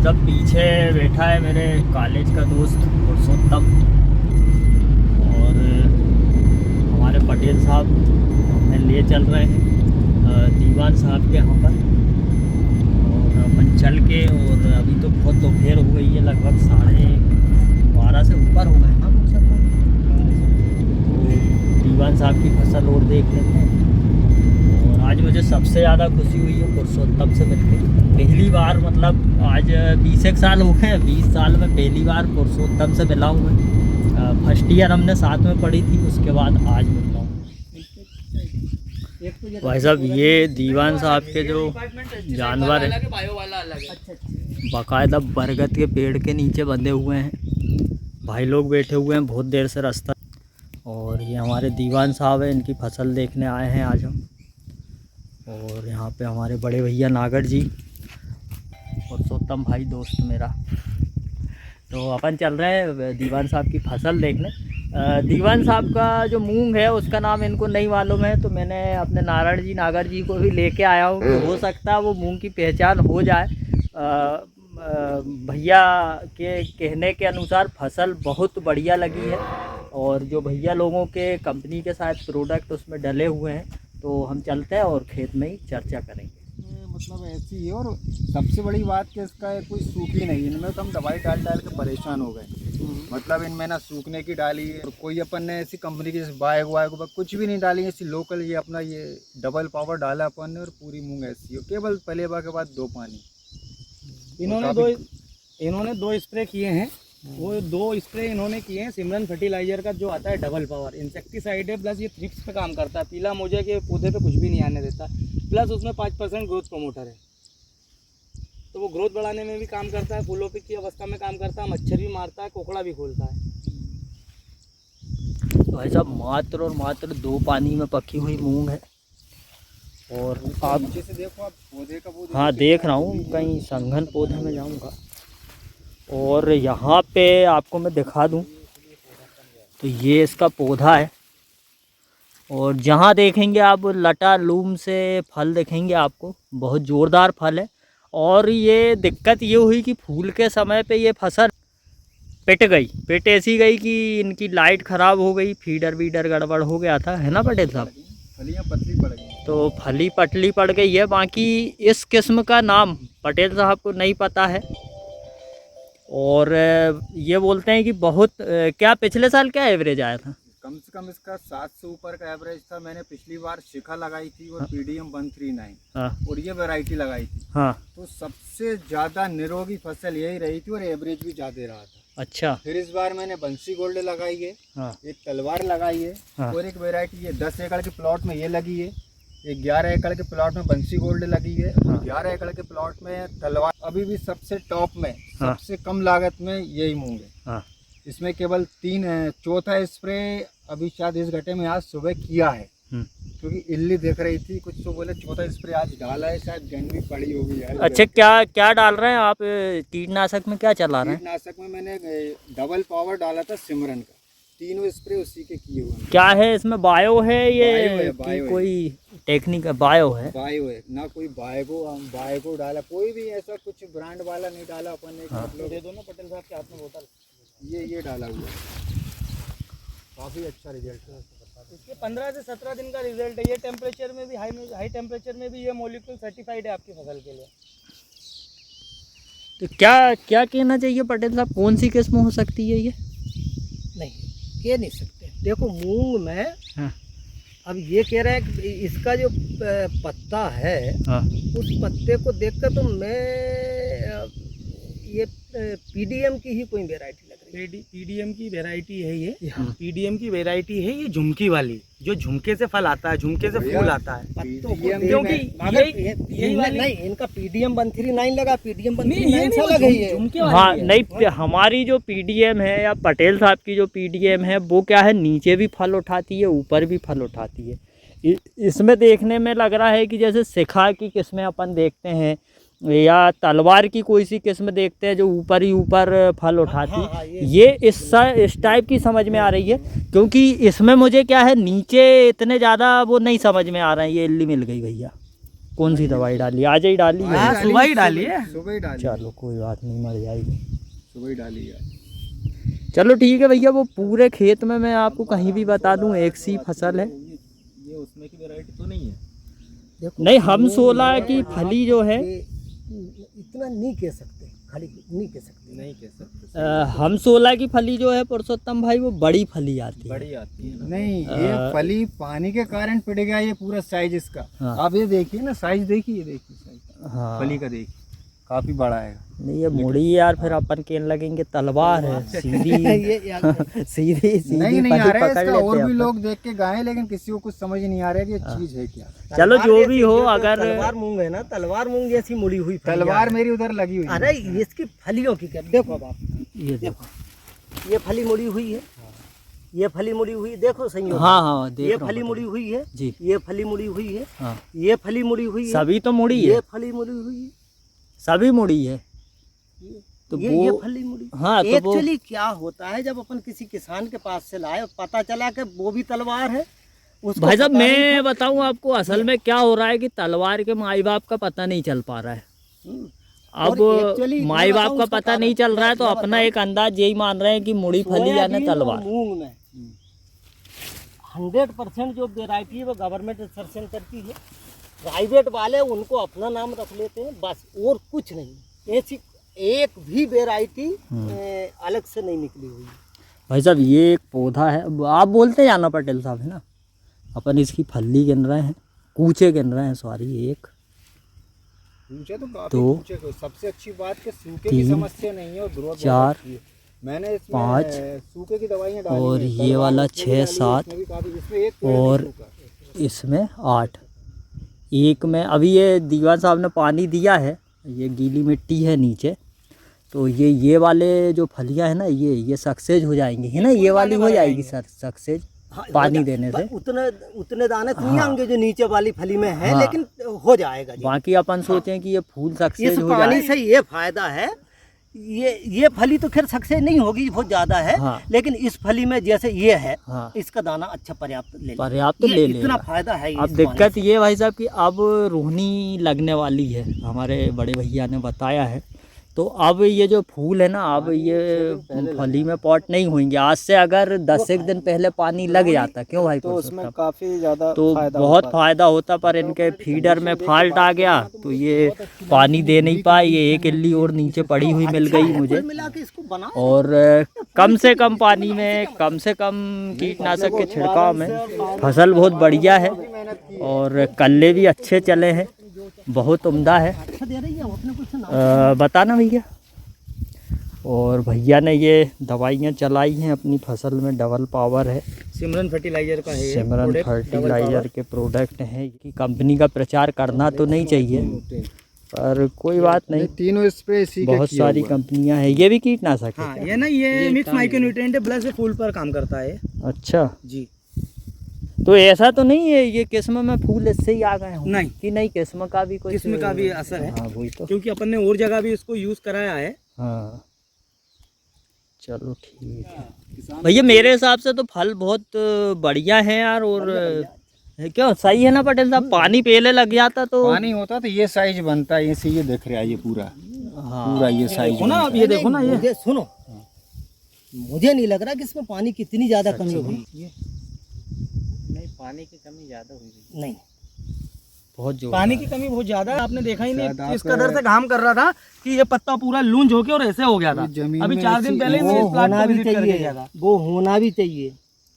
साहब पीछे बैठा है मेरे कॉलेज का दोस्त पुरुषोत्तम और हमारे पटेल साहब हमें ले चल रहे हैं दीवान साहब के यहाँ पर। और अपन चल के, और अभी तो बहुत दोपहर हो गई है, लगभग 12:30 से ऊपर हो गए ना सर। तो दीवान साहब की फसल और देख लेते हैं। और आज मुझे सबसे ज़्यादा खुशी हुई है पुरुषोत्तम से मिलकर। पहली बार, मतलब आज 20 साल हो गए, 20 साल में पहली बार पुरुषोत्तम से मिला हूँ मैं। फर्स्ट ईयर हमने साथ में पढ़ी थी, उसके बाद आज मिल रहा हूँ। भाई साहब ये दीवान साहब के जो जानवर हैं बाकायदा बरगद के पेड़ के नीचे बंधे हुए हैं। भाई लोग बैठे हुए हैं बहुत देर से रास्ता। और ये हमारे दीवान साहब हैं, इनकी फसल देखने आए हैं आज हम। और यहाँ पे हमारे बड़े भैया नागर जी, पुरुषोत्तम भाई दोस्त मेरा। तो अपन चल रहे हैं दीवान साहब की फसल देखने। दीवान साहब का जो मूंग है उसका नाम इनको नहीं मालूम है, तो मैंने अपने नारायण जी नागर जी को भी लेके आया हूँ कि हो सकता है वो मूंग की पहचान हो जाए। भैया के कहने के अनुसार फसल बहुत बढ़िया लगी है, और जो भैया लोगों के कंपनी के साथ प्रोडक्ट उसमें डले हुए हैं। तो हम चलते हैं और खेत में ही चर्चा करेंगे। मतलब ऐसी है, और सबसे बड़ी बात कि इसका कोई सूखी नहीं। इनमें तो हम दवाई डाल डाल के परेशान हो गए। मतलब इनमें ना सूखने की डाली है, और कोई अपन ने ऐसी कंपनी की जैसे बायो कुछ भी नहीं डाली, ऐसी लोकल ये अपना ये डबल पावर डाला अपन ने, और पूरी मूंग ऐसी हो, केवल पलेबा के बाद 2 पानी। इन्होंने दो स्प्रे किए हैं। वो 2 स्प्रे इन्होंने किए हैं सिमरन फर्टिलाइजर का, जो आता है डबल पावर इंसेक्टिसाइड है, प्लस ये थ्रिप्स पे काम करता है, पीला मोजे के पौधे पे कुछ भी नहीं आने देता, प्लस उसमें 5% ग्रोथ प्रमोटर है, तो वो ग्रोथ बढ़ाने में भी काम करता है, फूलों की अवस्था में काम करता है, मच्छर भी मारता है, कोकड़ा भी खोलता है। तो भाई साहब मात्र और मात्र 2 पानी में पकी हुई मूंग है। और आप नीचे से देखो, आप पौधे का वो हाँ देख रहा हूँ, कहीं संघन पौधे में जाऊँगा। और यहाँ पे आपको मैं दिखा दूँ तो ये इसका पौधा है, और जहाँ देखेंगे आप लटा लूम से फल देखेंगे आपको, बहुत ज़ोरदार फल है। और ये दिक्कत ये हुई कि फूल के समय पे ये फसल पिट ऐसी गई कि इनकी लाइट ख़राब हो गई, फीडर वीडर गड़बड़ हो गया था, है ना पटेल साहब? फलियाँ पतली पड़ गई, तो फली पटली पड़ गई है। बाकी इस किस्म का नाम पटेल साहब को नहीं पता है। और ये बोलते हैं कि बहुत क्या पिछले साल क्या एवरेज आया था? कम से कम इसका 7 से ऊपर का एवरेज था। मैंने पिछली बार शिखा लगाई थी और PDM 139 और ये वैरायटी लगाई थी। हाँ, तो सबसे ज्यादा निरोगी फसल यही रही थी, और एवरेज भी ज्यादा रहा था। अच्छा। फिर इस बार मैंने बंसी गोल्ड लगाई है, हाँ, एक तलवार लगाई है, हाँ, और एक वैरायटी ये 10 एकड़ के प्लॉट में ये लगी है, एक 11 एकड़ के प्लॉट में बंसी गोल्ड लगी है, हाँ, 11 एकड़ के प्लॉट में तलवार। अभी भी सबसे टॉप में, हाँ, सबसे कम लागत में यही मूंग है। हाँ, इसमें केवल 4था स्प्रे अभी शायद इस घटे में आज सुबह किया है, क्योंकि इल्ली देख रही थी कुछ, तो बोले 4था स्प्रे आज डाला है, शायद गन भी पड़ी होगी यार। अच्छा, क्या क्या डाल रहे हैं आप कीटनाशक में? क्या चला रहे हैं? कीटनाशक में मैंने डबल पावर डाला था सिमरन का, 3 स्प्रे उसी के किए हुए हैं। क्या है इसमें? बायो है ये? बायो है। कोई टेक्निक बायो है? बायो है ना, कोई बायो डाला, कोई भी ऐसा कुछ ब्रांड वाला नहीं डाला अपन ने। मतलब दे दो ना पटेल साहब के हाथ में बोतल। ये डाला हुआ है, काफ़ी अच्छा रिजल्ट है इसके 15 से 17 दिन का रिजल्ट है। ये टेम्परेचर में भी हाई टेम्परेचर में भी ये मॉलिक्यूल सर्टिफाइड है आपकी फसल के लिए। तो क्या क्या कहना चाहिए पटेल साहब, कौन सी किस्म हो सकती है ये? नहीं कह नहीं सकते। देखो मूंग में हाँ, अब ये कह रहा है कि इसका जो पत्ता है, हाँ, उस पत्ते को देखकर तो मैं ये PDM की ही कोई वैरायटी लग रही है। PDM की वैरायटी है ये। हाँ। PDM की वैरायटी है ये, झुमकी वाली, जो झुमके से फल आता है, झुमके से फूल आता है। पत्तों को PDM क्योंकि यही वाली नहीं, इनका PDM 139 लगा, PDM नहीं, 139 सा लगा ही है। झुमके हाँ, वाली है। नहीं हमारी जो PDM है या पटेल साहब की जो PDM है वो क्या है, नीचे भी फल उठाती है, ऊपर भी फल उठाती है। इसमें देखने में लग रहा है कि जैसे शिखा की किस्में अपन देखते हैं या तलवार की कोई सी किस्म देखते हैं जो ऊपर ही ऊपर फल उठाती, हाँ, ये इस टाइप की समझ में आ रही है। क्योंकि इसमें मुझे क्या है, नीचे इतने ज़्यादा वो नहीं समझ में आ रहे हैं। ये इल्ली मिल गई भैया, कौन सी दवाई डाली? आज ही डाली है? हाँ, सुबह ही डाली है। सुबह ही डाली, चलो कोई बात नहीं, मर जाएगी। सुबह ही डाली है। चलो ठीक है भैया, वो पूरे खेत में मैं आपको कहीं भी बता दूं एक सी फसल है। ये उसमें की वैरायटी तो नहीं है? देखो, नहीं, हम 16 की फली जो है ये इतना नहीं कह सकते, खाली नहीं कह सकते। नहीं कह सकते। हम 16 की फली जो है पुरुषोत्तम भाई, वो बड़ी फली आती है। बड़ी आती है ना? नहीं, ये फली पानी के कारण पिट गया ये पूरा साइज इसका। हाँ। आप ये देखिए ना, साइज देखिए, ये देखिए साइज हाँ फली का, देखिए काफी बड़ा है। नहीं, ये मुड़ी यार, फिर अपन कहने लगेंगे तलवार है सीधी। सीधी नहीं नहीं फली आ रहा है पकड़ इसका, लेते और हैं भी अपन। लोग देख के गाए, लेकिन किसी को कुछ समझ नहीं आ रहा है कि ये चीज है क्या। चलो जो भी हो, अगर तलवार मूंग है ना, तलवार मूंग जैसी मुड़ी हुई फलियां तलवार हैं। मेरी उधर लगी हुई है। अरे इसकी फलियों की क्या, देखो अब आप, ये देखो, ये फली मुड़ी हुई है, ये फली मुड़ी हुई, देखो संयोग। हाँ हाँ देख ये रहा हूँ, फली मुड़ी हुई है जी। ये फली मुड़ी हुई है, हाँ, ये फली मुड़ी हुई है, सभी तो मुड़ी ये है, फली मुड़ी हुई है, सभी मुड़ी है। तो ये वो फली मुड़ी। हाँ, तो वो एक्चुअली क्या होता है, जब अपन किसी किसान के पास से लाए, पता चला कि वो भी तलवार है, उसको भाई साहब पता नहीं मैं था। बताऊं आपको, असल में क्या हो रहा है कि तलवार के माई बाप का पता नहीं चल पा रहा है। हम्म। अब और actually माई मैं बाप बताऊं का उसका पता कारण, नहीं चल रहा है, तो मैं अपना बताऊं, एक अंदाज यही मान रहे हैं कि मुड़ी फली यानी सोयाबीन और तलवार। मूंग में 100% जो वेराइटी है वो गवर्नमेंट इंसर्शन करती है, प्राइवेट वाले उनको अपना नाम रख लेते हैं बस, और कुछ नहीं। ऐसी एक भी वेराइटी अलग से नहीं निकली हुई है। भाई साहब ये एक पौधा है, आप बोलते जाना पटेल साहब है ना, अपन इसकी फली गिन रहे हैं, कूचे गिन रहे हैं, सॉरी, एक ऊंचे तो काफी दो, ऊंचे को। सबसे अच्छी बात कि सूखे की तीन, समस्या नहीं है और ग्रोथ बहुत चार, अच्छी है। मैंने इसमें 5 सूखे की दवाइयाँ डाली और हैं, ये तलवार वाला उसमें भी 6, डाली है, 7 इसमें भी काफी, इसमें एक पेड़ और नहीं सूखा। इसमें 8। एक में अभी ये दीवान साहब ने पानी दिया है, ये गीली मिट्टी है नीचे, तो ये वाले जो फलियां है ना, ये सक्सेस हो जाएंगी, है ना, ये वाली हो जाएगी सर सक्सेस हाँ, पानी देने से। उतने दाने तो नहीं आएंगे जो नीचे वाली फली में है, हाँ। लेकिन हो जाएगा जी। बाकी अपन सोचें कि ये फूल इस सक्सेस हो पानी जाए। से ये फायदा है, ये फली तो खैर सक्सेस नहीं होगी, बहुत ज्यादा है, हाँ। लेकिन इस फली में जैसे ये है, हाँ, इसका दाना अच्छा पर्याप्त ले लेगा। पर्याप्त ये ले इतना लेगा। फायदा है अब इस दिक्कत ये भाई साहब कि अब रोहनी लगने वाली है, हमारे बड़े भैया ने बताया है, तो अब ये जो फूल है ना, अब ये फली में पॉट नहीं होंगे। आज से अगर 10 एक दिन पहले पानी लग जाता, क्यों भाई, तो उसमें पुरुषोत्तम? काफी ज्यादा तो बहुत फायदा होता, पर इनके फीडर में फॉल्ट आ गया, तो ये पानी दे नहीं पाए। ये एक इल्ली और नीचे पड़ी हुई मिल गई मुझे, कुल मिला के इसको बना और कम से कम पानी में, कम से कम कीटनाशक के छिड़काव में फसल बहुत बढ़िया है, और कल्ले भी अच्छे चले हैं, बहुत उम्दा है। अच्छा दे रही है वो अपने कुछ ना। बताना भैया। और भैया ने ये दवाइयाँ चलाई हैं अपनी फसल में, डबल पावर है, सिमरन फर्टिलाइजर का है ये सिमरन product, फर्टिलाइजर के प्रोडक्ट हैं। कि कंपनी का प्रचार करना तो नहीं चाहिए, पर कोई बात नहीं, तीनों स्प्रे इसी के बहुत किए सारी हुए हैं। कंपनियां हैं। ये भी कीटनाशक है हाँ, क्या? ये ना, ये मिक्स माइक्रोन्यूट्रिएंट है, प्लस फूल पर काम करता है अच्छा, जी। तो ऐसा तो नहीं है ये किस्म में फूल इससे ही आ गए हों? नहीं। कि नहीं, किस्म का भी कोई, किस्म का भी असर है, हाँ वही तो। क्योंकि अपन ने और जगह भी इसको यूज कराया है। हाँ चलो ठीक है भैया, मेरे हिसाब से तो फल बहुत बढ़िया है यार। और क्यों, सही है ना पटेल साहब? पानी पहले लग जाता तो पानी होता तो ये साइज बनता है, इसे ये देख रहा है, ये पूरा हाँ, पूरा ये साइज देखो ना, अब ये देखो ना, ये मुझे सुनो, मुझे नहीं लग रहा कि इसमें पानी की इतनी ज्यादा कमी हुई। नहीं, पानी की कमी ज्यादा हुई नहीं, बहुत जोर। पानी की कमी बहुत ज्यादा है, आपने देखा ही शायद नहीं, आप- इस कदर से घाम कर रहा था कि ये पत्ता पूरा लूंज होके और ऐसे हो गया था। जमीन अभी में 4 दिन ऐसी- पहले ही मैं वो इस प्लांट होना को भी विजिट करके चाहिए, गया था। वो होना भी चाहिए,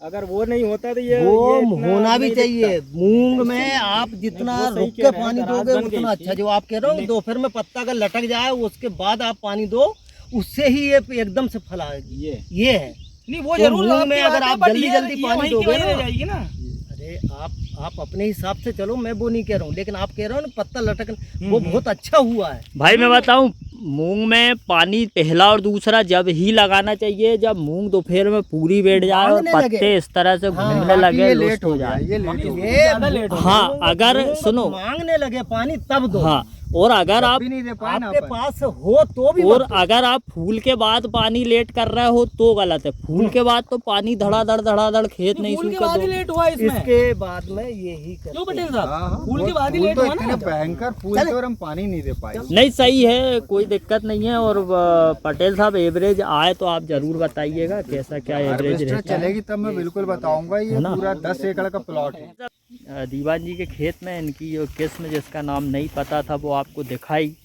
अगर वो नहीं होता तो ये वो इतना होना भी नहीं चाहिए। दिखता। मूंग में आप जितना वो सही रुक कह के रहे हैं, पानी दरार दोगे बन गई उतना थी। अच्छा। जो आप कह रहे हो दोपहर में पत्ता अगर लटक जाए, उसके बाद आप पानी दो, उससे ही ये एकदम से फल आएगी। ये है। नहीं, वो तो जरूर मूंग आपकी में बात अगर है, आप but जल्दी ये- जल्दी ये पानी वहीं की दोगे वहीं रह ना, जाएगी ना। अरे आप अपने हिसाब से चलो, मैं वो नहीं कह रहा हूँ, लेकिन आप कह रहे हो ना पत्ता लटक, वो बहुत अच्छा हुआ है। भाई मैं बताऊं, मूंग में पानी पहला और दूसरा जब ही लगाना चाहिए, जब मूंग दोपहर में पूरी बैठ जाए और मांगने लगे। पत्ते इस तरह से घूमने बाकी लगे, ये लुष्ट लेट हो हो गया, जाए। ये लेट हो गया। ये ज्यादा लेट हो हाँ, अगर सुनो, मांगने लगे पानी तब दो। हाँ, और अगर आप भी नहीं दे पाए ना आपके अपन। पास हो तो भी और मत दो। अगर आप फूल के बाद पानी लेट कर रहे हो तो गलत है। फूल के बाद तो पानी धड़ाधड़ खेत नहीं फूल के सूखा बाद ही दो। लेट हुआ इसमें। इसके बाद में यही क्यों करते पटेल हैं। साहब? हाँ, हाँ, फूल के बहुत बाद ही फूल लेट तो हुआ इतने ना। भयंकर फूल थे और हम पानी नहीं दे पाए। नहीं सही है, कोई दिक्कत नहीं है। और पटेल साहब एवरेज आए तो आप जरूर बताइएगा कैसा क्या एवरेज हार्वेस्टर रहता है। चलेगी तब मैं बिल्कुल बताऊंगा। ये है ना? पूरा 10 एकड़ का प्लॉट है। दीवान जी के खेत में इनकी जो किस्म जिसका नाम नहीं पता था वो आपको दिखाई,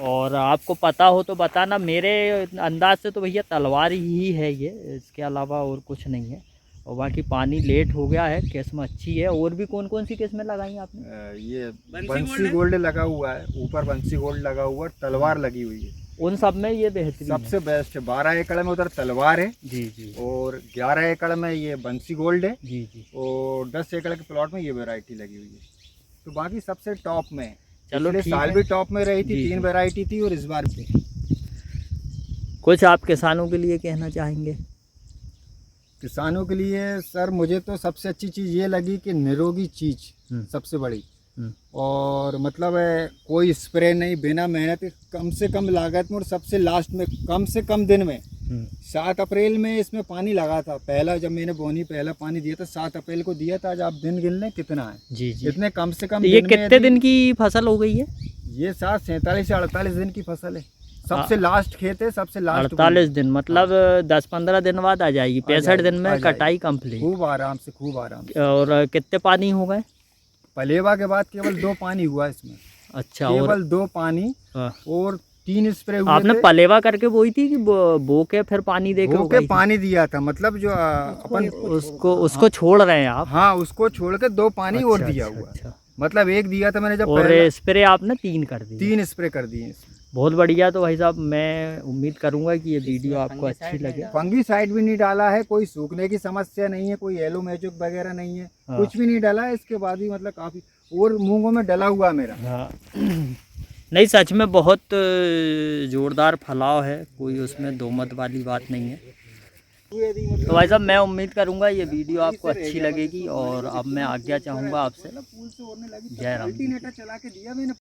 और आपको पता हो तो बताना। मेरे अंदाज से तो भैया तलवार ही है ये, इसके अलावा और कुछ नहीं है। और बाकी पानी लेट हो गया है, किस्म अच्छी है। और भी कौन कौन सी किस्में लगाई आपने? ये बंसी गोल्ड लगा हुआ है, ऊपर बंसी गोल्ड लगा हुआ है, तलवार लगी हुई है। उन सब में ये बेहतरीन सबसे बेस्ट है। 12 एकड़ में उधर तलवार है है। जी जी और 11 एकड़ में ये बंसी गोल्ड है जी जी। और 10 एकड़ के प्लॉट में ये वैरायटी लगी हुई है। तो बाकी सबसे टॉप में है। चलो पिछले ठीक साल है। भी टॉप में रही थी, जी, 3 जी। वैरायटी थी और इस बार भी। कुछ आप किसानों के लिए कहना चाहेंगे? किसानों के लिए सर मुझे तो सबसे अच्छी चीज़ ये लगी कि निरोगी चीज़ सबसे बड़ी। और मतलब है कोई स्प्रे नहीं, बिना मेहनत के, कम से कम लागत में और सबसे लास्ट में कम से कम दिन में। 7 अप्रैल में इसमें पानी लगा था पहला, जब मैंने बोनी पहला पानी दिया था 7 अप्रैल को दिया था। आज आप दिन गिन लें कितना है। जी जी। इतने कम से कम तो ये दिन में कितने यदि- दिन की फसल हो गई है? ये 47 से 48 दिन की फसल है। सबसे लास्ट खेत है, सबसे लास्ट। 48 दिन मतलब 10-15 दिन बाद आ जाएगी। 65 दिन में आ जाएगी। कटाई कंप्लीट। खूब आराम से, खूब आराम से। और कितने पानी हो गए? पलेवा के बाद केवल 2 पानी हुआ इसमें, अच्छा। और केवल 2 पानी हाँ। और 3 स्प्रे हुए आपने थे। पलेवा करके बोई थी कि बो के फिर पानी दे के बो के उगाई थी? पानी दिया था, मतलब जो अपन उसको छोड़ रहे हैं आप? हाँ उसको छोड़ के 2 पानी और अच्छा, दिया अच्छा, हुआ है। अच्छा। मतलब एक दिया था मैंने जब और पहला, स्प्रे आपने 3 कर दी? 3 स्प्रे कर दिए इसमें। बहुत बढ़िया। तो भाई साहब मैं उम्मीद करूंगा कि ये वीडियो आपको अच्छी लगे। फंगीसाइड भी नहीं डाला है, कोई सूखने की समस्या नहीं है, कोई येलो मैजिक वगैरह नहीं है, हाँ। कुछ भी नहीं डाला है। इसके बाद भी मतलब काफी, और मूंगों में डला हुआ मेरा। हाँ नहीं सच में बहुत जोरदार फलाव है, कोई उसमें दो मत वाली बात नहीं है। तो भाई साहब मैं उम्मीद करूंगा ये वीडियो आपको अच्छी लगेगी, और अब मैं आज्ञा चाहूँगा आपसे। पुल से होने लगी, जय राम। अल्टरनेटर चला के दिया मैंने।